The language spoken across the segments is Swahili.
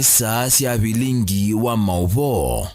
ni saa cia bilingi wa mauvo.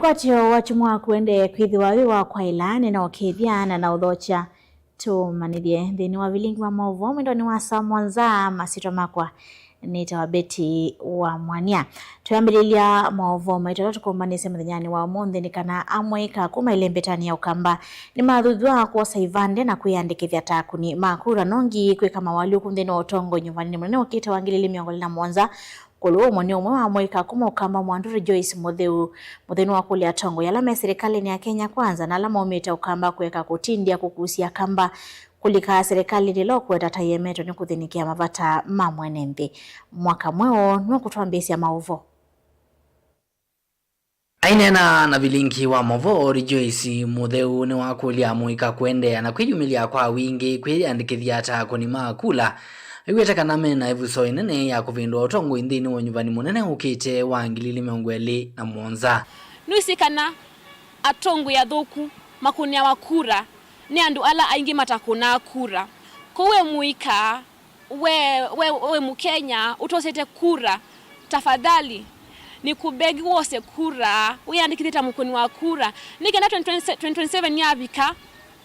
Kwatio wachumwa kuende kwithiwa wiwa kwa ilani na ukithiana na uthocha tumanithie thini wa bilingi wa mauvo mwendoni wa saa mwanza masito makwa nita Beti wa Mwania. Tuyambirilia mauvo maitatu tukumbanise muthenyani wa umuthi ni kana amwika kuma ile mbetani ya ukamba ni mathuthwa kwa saivande na kwiyandikithia takuni makura nongi kwika mawali ukunthi no utongo nyumbani munene ukite wangilili miongo na mwanza kuluo mwani umwe wa mwika kuma ukamba Mwanduri Joyce muthenu wa kulia tongo yalama serikali ni ya Kenya Kwanza na alama umita ukamba kuweka kutindia kukusia kamba kulika serikali lilo kweta tayemeto ni kuthinikia mavata mamwenembe mwaka mweo ni kutwambisi ya mauvo ainena na bilingi wa mauvo Joyce mutheu ni wa kulia mwika kwende na kwijumilia kwa wingi kwiyandikithia takuni makula Iweta kana mena evuso inene ya kuvindwa utongo indini wa nyumbani munene ukite wa ngilili miongweli na mwonza. Nuisi kana atongo ya thoku makunia wa kura ni andu ala aingi matakuna kura. Kowe muika, we mukenya, utosete kura, tafadhali ni kubegi wose kura, uyandikithita mukuni wa kura. Nikenda 2027 yabika,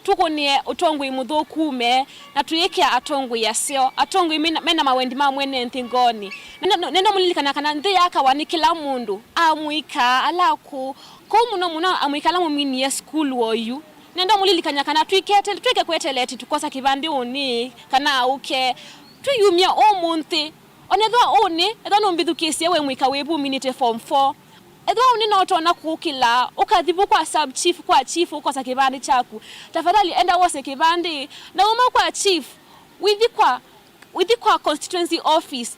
tuko ni utongo imuthukume na tuyekia atongo yasio atongo mena mawendi mamwene nthingoni nenda mulilikana kana nthi yakawa ni kila mundu amwika alaku ko muno amwika la mumini ya school woyu nenda mulilikanya kana twike kweteleti tukosa kibandi uni kana uke tuyumia omunthi onethwa uni ethano mbithukisia we mwika webu minute form 4 Edwa unina otona kukila ukathibu kwa sub chief kwa chief ukosa kibandi chaku tafadhali enda wose kibandi na uma kwa chief withi kwa constituency office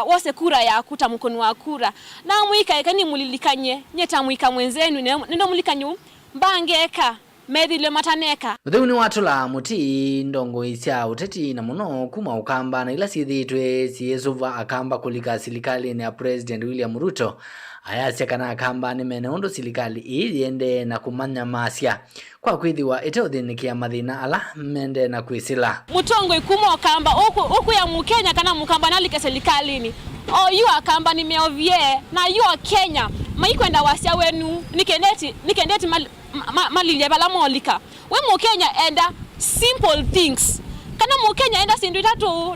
wose kura ya kuta mkono wa kura na mwika ekani mulilikanye nyeta mwika mwenzenu nendo mulikanyu mbangeka methile mataneka mutheu ni watula muti ndongo isya uteti na muno kuma ukamba na ila sithitwe siesuva akamba kulika serikali ni ya President William Ruto ayasya kana akamba ni mene ondo serikali iende na kumanya masya kwa kwithiwa iteothinikia mathina ala mende na kwisila mutongo ikuma akamba oku ya mukenya kana mukamba nalike serikali ni yu akamba ni meovie na yu Kenya maikwenda wasya wenu nikendeti malilia bala molika we mukenya enda simple things kana mukenya enda sindu tatu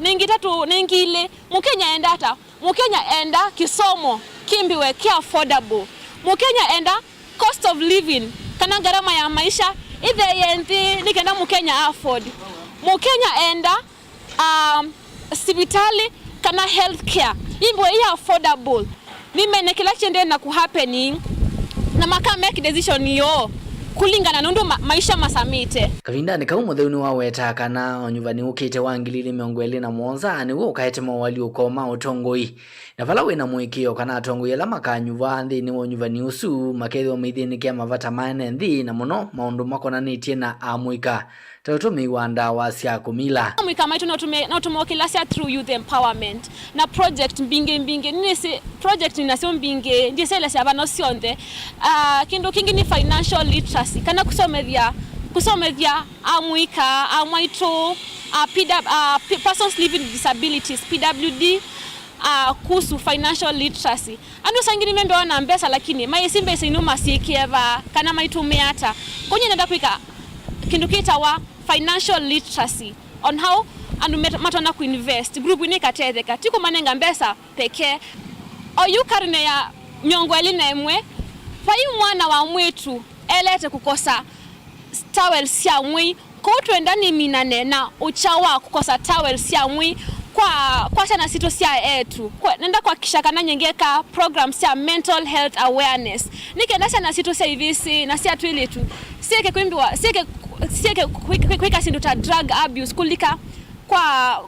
ningile mukenya enda hata mukenya enda kisomo kimbiwe ki affordable mukenya enda cost of living kana gharama ya maisha ithe yendi nikenda mukenya afford mukenya enda hospitali kana healthcare imbo ya affordable mimene kila chende na ku happening na maka make decision yo kulingana na ndo maisha masamite kavinda ni kaumo theu ni waweta kana onyuvani ukite wangilili miongweli na mwonza ni wo kaete mawali ukoma utongoi na vala wina mwikio kana atongoi ala makanyuva nthi ni wonyuvani usu makethi wa mithini kia mavata maene nthi na muno maundu makona nitie na amwika tautomi wanda wasia kumila mwika maitu no tumokilasia through youth empowerment na project mbinge nini si project ninasio mbinge ndiye sele sia bano sionde kindu kingi ni financial literacy kana kusomethia amwika amwaitu persons living with disabilities PWD kuhusu financial literacy andu sangini membe wana mbesa lakini maisimbe sinuma sikieva kana maitumeata konye nenda kwika kindu kitawa financial literacy on how andu matona kuinvest group ni katetheka tiko manenga mbesa peke oyu karine ya nyongo eline emwe fayu mwana wa mwetu elete kukosa towel sia mwi ko twendani minane na uchawa kukosa towel sia mwi kwa sana sito sia etu nenda kwa kishakana nyengeka program sia mental health awareness nikenda sana sito sia hivi na sia twili tu sieke kuimbiwa sieke kwika sindu ta drug abuse kulika kwa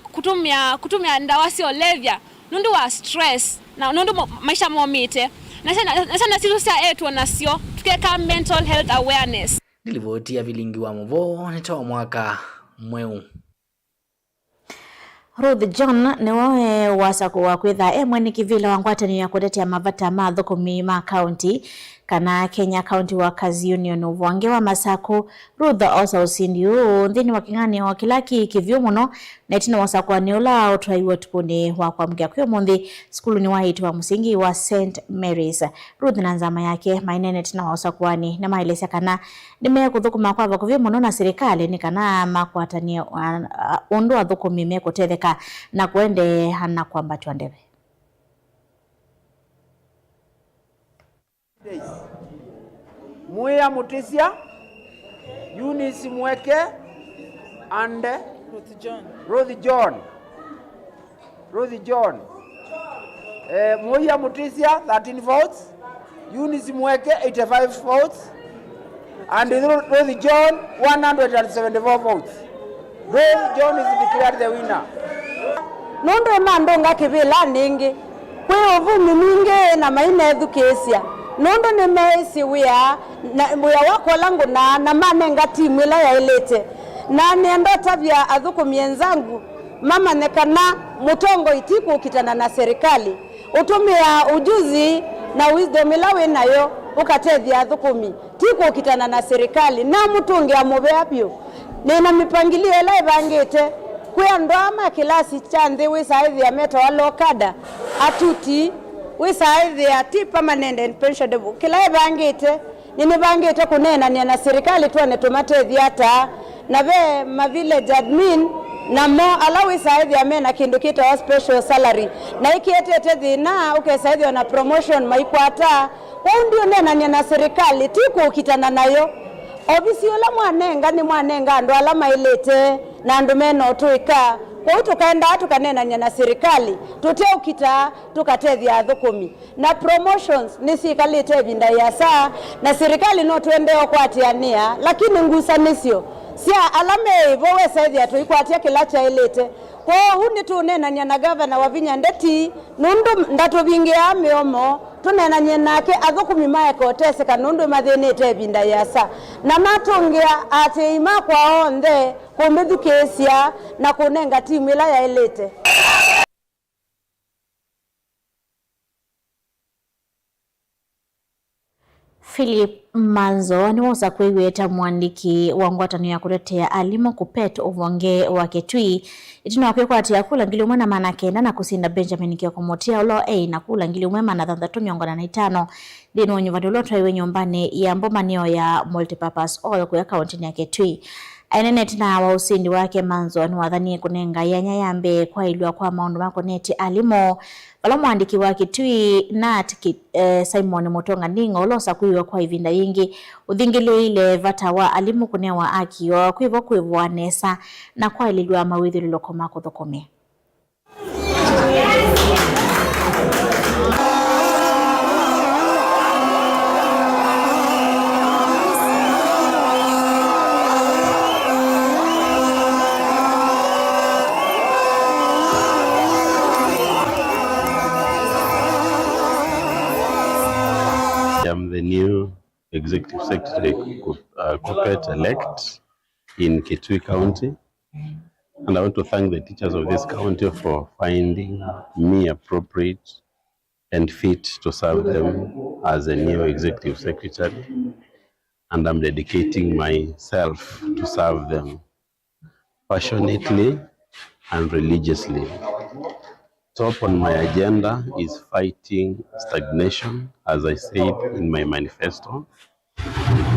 kutumia ndawa sio levya nundu wa stress na nundu maisha momite na sana sito sia etu na sio tukeka mental health awareness nilivotia vilingi wa Movo nitoa mwaka mweu. Ruth John niwoe wasaku wa kwitha emwe ni kivila wangwatani ya kutetea mavata ma thukumi ma county kana Kenya County Workers Union uvange wa Masako. Ruth osa usindi nthini wa king'ani wa kilaki kivyo muno na itina wasaku wa neola utwaiwa tukune wa kwa mga kuyo mundi skulu ni wahitu wa musingi wa St. Mary's. Ruth na nzama yake mainene tina wasaku wani na mailesa kana nime kuthukuma kwa vakuvyo muno na serikali ni kana makwatani undu wa thukumi meko tetheka na kuende hana kwa mbatu andebe. Muya Mutisia, Eunice Mweke, and Ruth John. Muya Mutisia, 13 votes. Eunice Mweke, 85 votes. And Ruth John, 174 votes. Ruth John is declared the winner. Nondo mandonga kivila ningi. Kwe uvumi mingi na maine edukesia. Nondo ni meisi wia wako langu na manenga timu ila ya ilete. Na niendo tabia adhuku mienzangu. Mama nekana mutongo itiku ukitana na serikali. Utumia ujuzi na wisdom ilawe nayo ukatethi adhukumi. Tiku ukitana na serikali na mutungi ya mubeapyo. Nina mipangilio ila ibangete. Kwa ndoma kilasi chande wisaidhi ya meta walokada atuti wisaidhi ya tipa manende pensionable kila bangite nini bangite kunena ni na serikali tu anetumatethi hata na be ma village admin na mo ala wisaidhi ya mena kindu kita wa special salary na ikietete thina ukesaidhi na promotion maikwata kwa ndio nena ni na serikali tiku ukitana nayo obisi ola mwanenga ndo alama ilete na ndumeno tuika kwa tukaenda tukanena na serikali tuteukita tukatethi athukumi na promotions ni serikali tebinda ya saa na serikali no tuendeo kwatiania lakini ngusanisio sia alame vowe saidi atuikwatia kilacha ilete kwa huni tunena na governor wa Vinya Ndeti nundu ndatu bingi ya miomo tunena nyenake athukumi maeko teseka nundu mathini tebinda ya saa na matungia ati ima kwa onde kumedhukesia na kunenga timu ila ya ilete. Philip Manzo ni wosa kwewe mwandiki wa ngwatano ya kutetea alimo kupet uvonge wa Kitui itino wakwe kwa ati ya kula ngili umwe na mana kenda na kusinda Benjamin Kiokomotia ulo na kula ngili umwe mana thanthatu miongona na itano dini wanyuvani ulo tuwaiwe nyumbani ya mbomanio ya multipurpose oil kwa kaunti ya Kitui. Ainene tina wa usindi wake Manzo ni wadhani kunenga yanya yambe kwa ilua kwa maundu wako neti alimo wala mwandiki wa Kitui Nat Simon Mutonga ninga ulosa kuiwa kwa ivinda yingi uthingilio ile vata wa alimu kunewa akiwa kuivo wanesa na kwa ililua mawidhi lilokoma kuthokome. I'm the new executive secretary, Kuppet elect, in Kitui County. And I want to thank the teachers of this county for finding me appropriate and fit to serve them as a new executive secretary. And I'm dedicating myself to serve them passionately and religiously. Top on my agenda is fighting stagnation, as I said in my manifesto.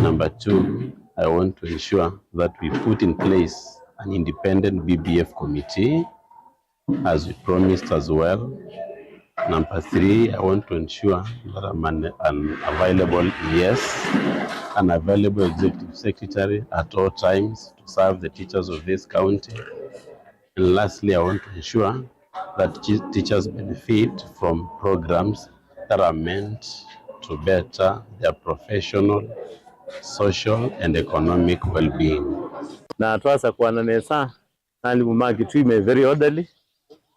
Number 2, I want to ensure that we put in place an independent BBF committee, as we promised as well. Number 3, I want to ensure that I'm an available executive secretary at all times to serve the teachers of this county. And lastly, I want to ensure that teachers benefit from programs that are meant to better their professional, social, and economic well-being. Na twasa kuana nesa nali mu Kitui me very orderly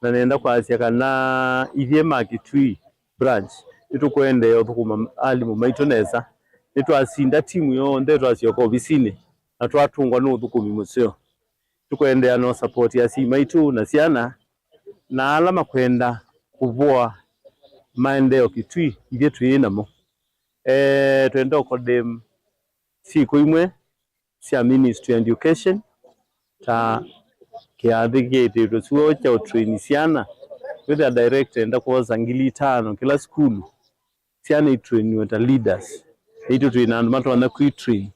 na nenda kwa asiaka na ithie Kitui branch itukwende yo thukuma ali mu maito nesa nitwasinda timu yo nde twasio ko visini na twatungwa no thukumi musio tukwende no support ya si maitu na siana na alama kwenda kuvua maendeleo Kitui ithie tuinamo twenda kodem siku imwe cia Ministry of Education ta kiathigite tusuo cha train ciana with the director enda kuoza 5,000 kila school ciana train with leaders ito train and matter na ku train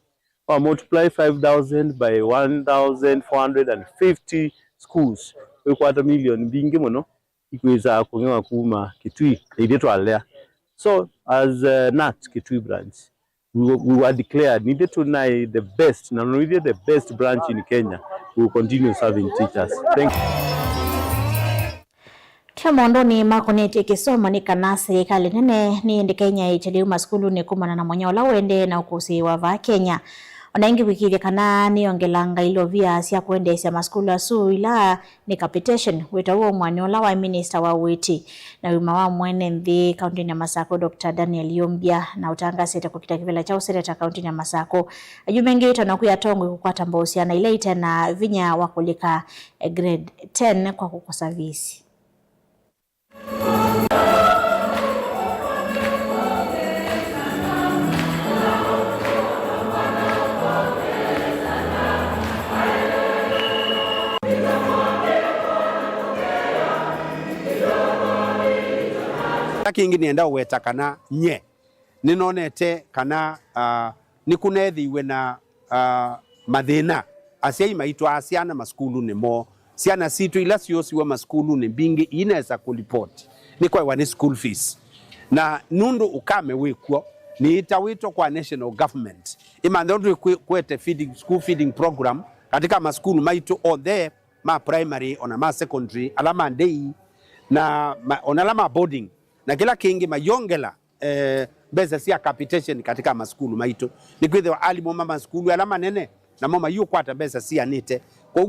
or multiply 5,000 by 1,450 schools we 250,000 bingi muno ikweza kungewa kuma Kitui ide twalea. So as NAT Kitui branch we were declared needed to know the best, not only the best branch in Kenya. We will continue serving teachers. Thank you. Kemondo ni makonete kisoma ni kana serikali nene ni ende Kenya ichaliu maskulu ni kumana na mwanyola wende na ukusi wa Kenya. Onaingi wikivya kana ni ongelanga ilo via siya kuendesya maskulu asu ila ni capitation wita uo mwanyola wa minister wa witi na wima wa mwene mvi kaunti na Masako Dr. Daniel Yombia na utanga seta kukita kivela chao seta kaunti na Masako ajumengi ito na kuya tongo kukwata mbosia na ilaita na vinya wakulika grade 10 kwa kukosa visi. Kingi nienda weta kana nye ninonete kana nikunethiwe na mathina aciai maitwa asiana maskulu nimo ciana citu ila ciosiwa maskulu ni bingi inaweza kulipoti ni kwa wani school fees na nundu ukame wikuo ni itawito kwa national government imandondu kwete school feeding program katika maskulu maitu on there ma primary ona ma secondary alama day na onalama boarding na kila kingi mayongela beza sia capitation katika maskulu maito ni kwithe alimu mama skulu alama nene na mama yu kwata beza sia nite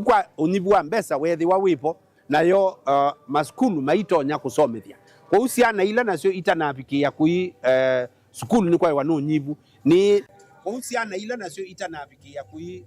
kwa unibua mbesa wethi wa wipo na yo maskulu maito nya kusomethia kwa usiana ila nasio itanafikia kui skulu ni kwa wanu nyibu ni kwa usiana ila nasio itanafikia kui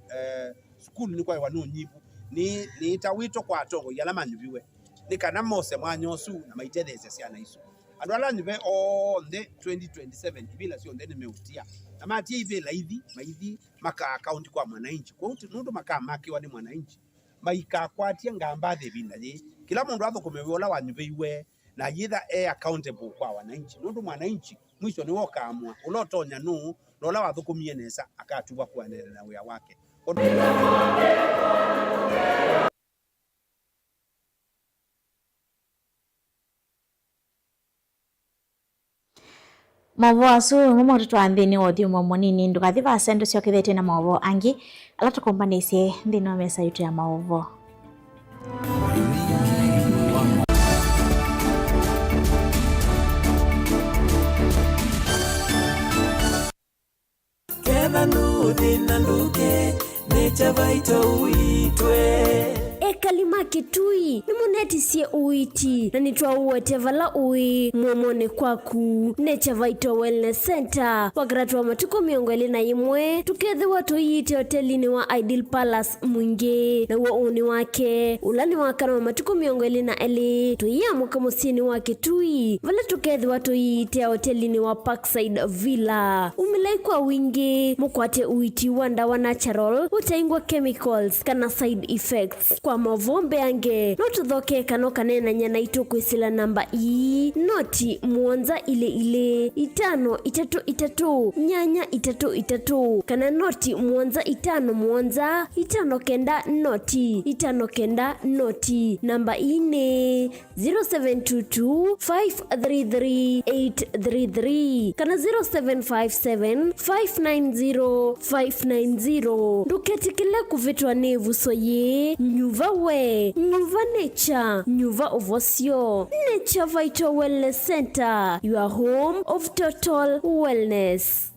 skulu ni kwa wanu nyibu ni itawito kwa atongo yalama nibiwe ni kana mose mwanyosu na maitethese siana iso andwala nibe on the 2027 bila sio ndene meutia amati ibela hivi maka account kwa mwananchi kwa nundu maka maki wani mwananchi maika kwatia ngamba de binaje kila mundu atho kumewola wanibe iwe na yitha accountable kwa wananchi nundu mwananchi mwisho ni woka amua ulotonya nu lola wathukumie nesa akatuba kuanele na wea wake Mawo asu ngomo tutwandini odi umomonini ndukathiva sendo sio kithete na mawo angi ala tukombanise ndino mesa yitu ya mawo. Kena nuthi na nduke necha vaito uitwe Ekalima Kitui nimunetisie uiti na nitwa uwete vala ui mwomone kwaku Nature Vital Wellness Center wakiratwa matuko 21 tukethi watu yite hotelini wa Ideal Palace Mwingi na uo uni wake ulani wakana wa matuko 22 tuya mwaka musini wa Kitui vala tukethi watu yite hotelini wa Parkside Villa umilai kwa wingi mukwate uiti wanda wa natural utaingwa chemicals kana side effects kwa mavombe yange notuthoke kano kanena nyana itukwesila namba noti muonza ile 533 nyanya 33 kana noti muonza 5 muonza 5 kenda noti namba 0722 533 833 kana 0757 590 nduketikile kuvitwa nevu soye nyuva nature nyuva ovosio Nature Vital Wellness Center, your home of total wellness.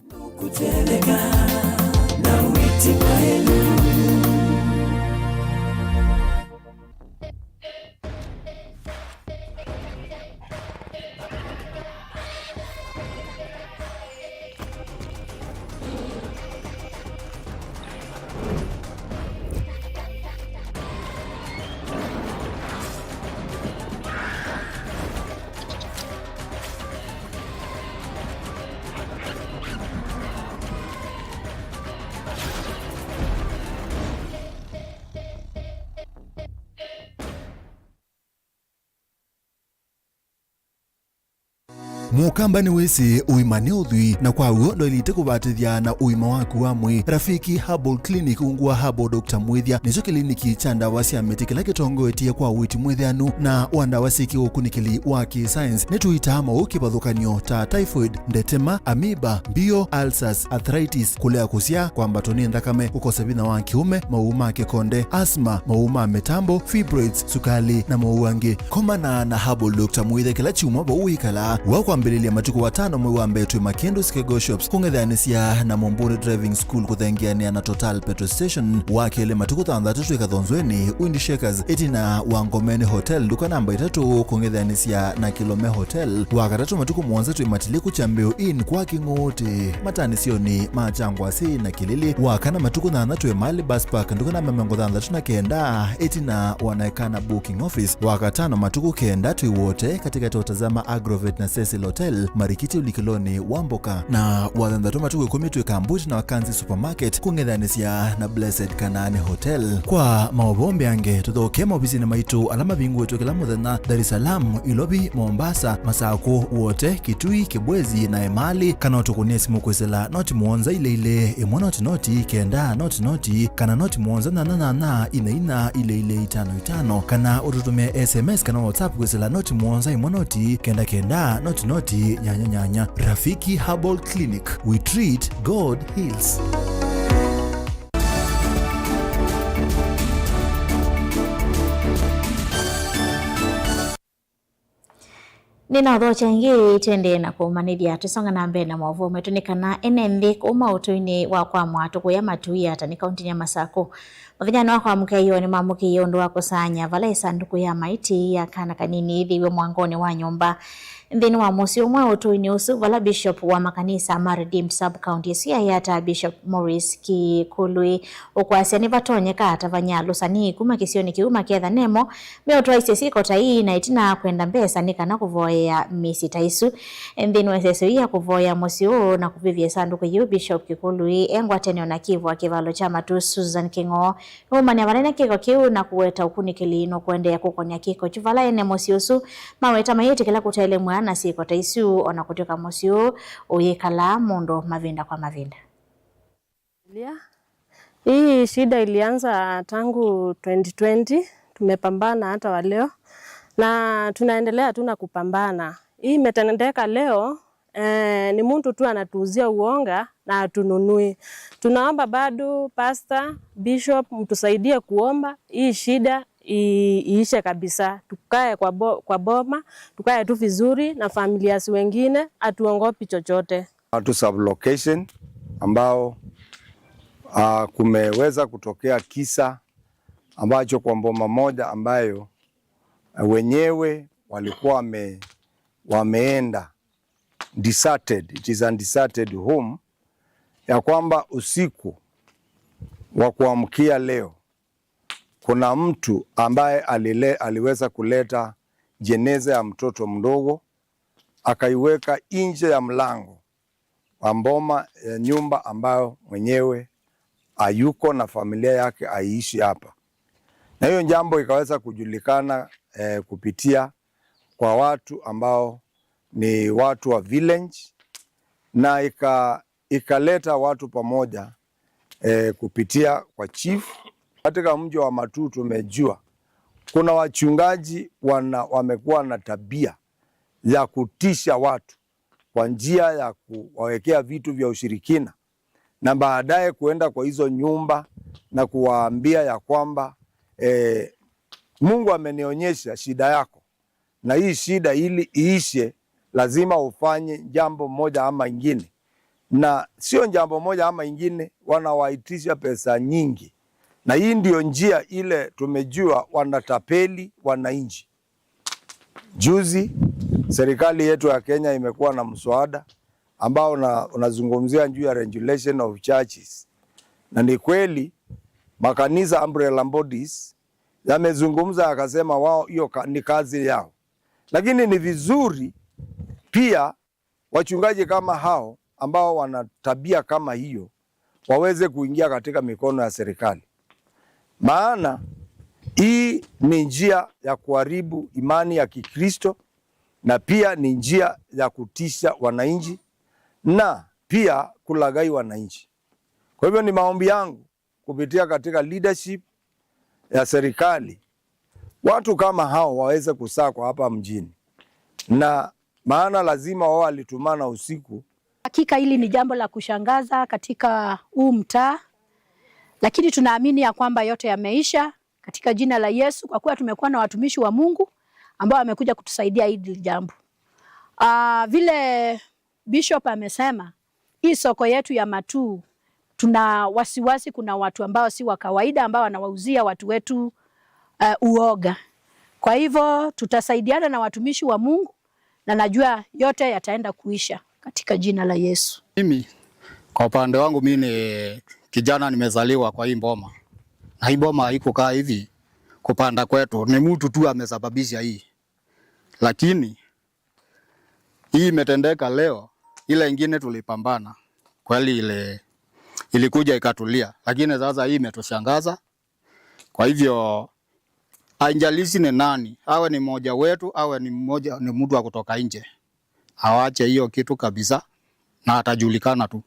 Mukamba ni wese uimane udhui na kwa uo ndo ilite kubatithia na uima waku wa mwi Rafiki Herbal Clinic ungua Herbal Dr. Mwithia nicho kliniki cha ndawa cia miti kila kitongo etie kwa witi mwithianu na wandawa siki ukunikili wa science nituita mauki bathukanio ta typhoid, ndetema, amoeba, bio, ulcers, arthritis, kulea kusia kwa mbatoni ndakame, ukosebina wa kiume, mauma kikonde, asthma, mauma metambo, fibroids, sukali na mauangi. Komana na Herbal Dr. Mwithia kila chuma ba uikala wakwa mbelelia matuku watano mwe wa mbetu Makendo Skego Shops kungethanisia na Momburi Driving School kuthengiania na Total Petrol Station wakele matuku tandatu ikathonzweni Windy Shakers etina Wangomeni Hotel duka namba 3 kungethanisia na Kilome Hotel wakatatu matuku mwanza tuimatiliku chambeo in kwa kingote matanisioni machangwa si na Kilili wakana matuku thandatu Mali Bus Park duka namba 39 etina wanaekana booking office wakatano matuku kenda tuiwote katika totazama Agrovet na Cecil Hotel Marikiti ulikiloni Wamboka na wathandatu matuku 10 tuikambuti na Wakanzi Supermarket kungethanisia na Blessed Kanani Hotel. Kwa maobombe yange tuthoke maobisini maitu alama bingu wetu kila muthenya Dar es Salaam, Ilobi, Mombasa, Masako wote, Kitui, Kibwezi na Emali kana utukunie simu kwesela noti muonza ile imwe noti kenda noti kana noti muonza na ina ile 55 kana ututumie SMS kana WhatsApp kwesela noti muonza imwe noti kenda noti nyanya. Rafiki Herbal Clinic, we treat, God heals. Nina dhocha ingi twende na kumanidia tusonga na mbele na mwavu umetunikana NMV kuma utuini wa kwa mwatu kuya matuia hata ni kaunti ya Masako. Mavijana wako wa mkeyo ni mamuki ndo wako sanya vala sanduku ya maiti ya kana kanini hivi mwangoni wa nyumba. Ndini wa musi umwe utuini usu vala Bishop wa makanisa Maridim Sub-County siya yata Bishop Morris Kikului ukwasi anivatonye kata vanyalu sani kuma kisioni kiuma kietha nemo meotua isesi kota hii na itina kwenda mbesa nika na kuvoya misi taisu. Ndini wa sesu ya kuvoya musi uu na kuvivye sanduku yu Bishop Kikului engwa tenyo na kivu wa kivalo chama tu Susan Kingo umani ya valene kiko kiu na kuweta ukunikili ino kuende ya kukonya kiko chuvala ene musi usu maweta mayeti kila kutele na siko taisu ona kutoka mosio oyekala mondo mavinda kwa mavinda. Hii shida ilianza tangu 2020, tumepambana hata wa leo na tunaendelea tu na kupambana. Hii imetendeka leo ni mtu tu anatuuzia uonga na atununui. Tunaomba bado pastor, bishop mtusaidie kuomba hii shida iishe kabisa. Tukae kwa boma, tukae tu vizuri na familia wengine, atuongopi chochote. Watu sublocation ambao kumeweza kutokea kisa ambacho kwa boma moja ambayo wenyewe walikuwa wameenda deserted, it is a deserted home, ya kwamba usiku wa kuamkia leo kuna mtu ambaye aliweza kuleta jeneza ya mtoto mdogo akaiweka nje ya mlango wa boma ya nyumba ambayo mwenyewe hayuko na familia yake aishi hapa. Na hiyo jambo ikaweza kujulikana kupitia kwa watu ambao ni watu wa village, na ikaleta watu pamoja kupitia kwa chief. Katika mji wa Matuu tumejua kuna wachungaji wamekuwa na tabia ya kutisha watu kwa njia ya kuwawekea vitu vya ushirikina na baadaye kuenda kwa hizo nyumba na kuwaambia ya kwamba Mungu amenionyesha shida yako, na hii shida ili iishe lazima ufanye jambo moja ama ingine, na sio jambo moja ama ingine, wanawaitisha pesa nyingi. Na hii ndio njia ile tumejua wanatapeli wananchi. Juzi serikali yetu ya Kenya imekuwa na mswada ambao unazungumzia juu ya regulation of churches, na ni kweli makanisa umbrella bodies yamezungumza akasema wao hiyo ni kazi yao, lakini ni vizuri pia wachungaji kama hao ambao wana tabia kama hiyo waweze kuingia katika mikono ya serikali, maana hii ni njia ya kuharibu imani ya Kikristo na pia ni njia ya kutisha wananchi na pia kulaghai wananchi. Kwa hivyo ni maombi yangu kupitia katika leadership ya serikali, watu kama hao waweze kusakwa hapa mjini, na maana lazima wao walitumana usiku. Hakika hili ni jambo la kushangaza katika huu mtaa, lakini tunaamini ya kwamba yote yameisha katika jina la Yesu, kwa kuwa tumekuwa na watumishi wa Mungu ambao wamekuja kutusaidia hili jambo. Vile Bishop amesema, hii soko yetu ya Matuu tuna wasiwasi, kuna watu ambao si wa kawaida ambao wanawauzia watu wetu uoga. Kwa hivyo tutasaidiana na watumishi wa Mungu na najua yote yataenda kuisha katika jina la Yesu. Mimi kwa upande wangu mimi ni kijana, nimezaliwa kwa hii boma. Na hii boma haiko kaa hivi kupanda kwetu, ni mtu tu amesababisha hii. Lakini hii imetendeka leo, ile ingine tulipambana. Kweli ile ilikuja ikatulia, lakini sasa hii imetushangaza. Kwa hivyo anjalisi ni nani, awe ni mmoja wetu, awe ni mtu wa kutoka nje, awache hiyo kitu kabisa na atajulikana tu.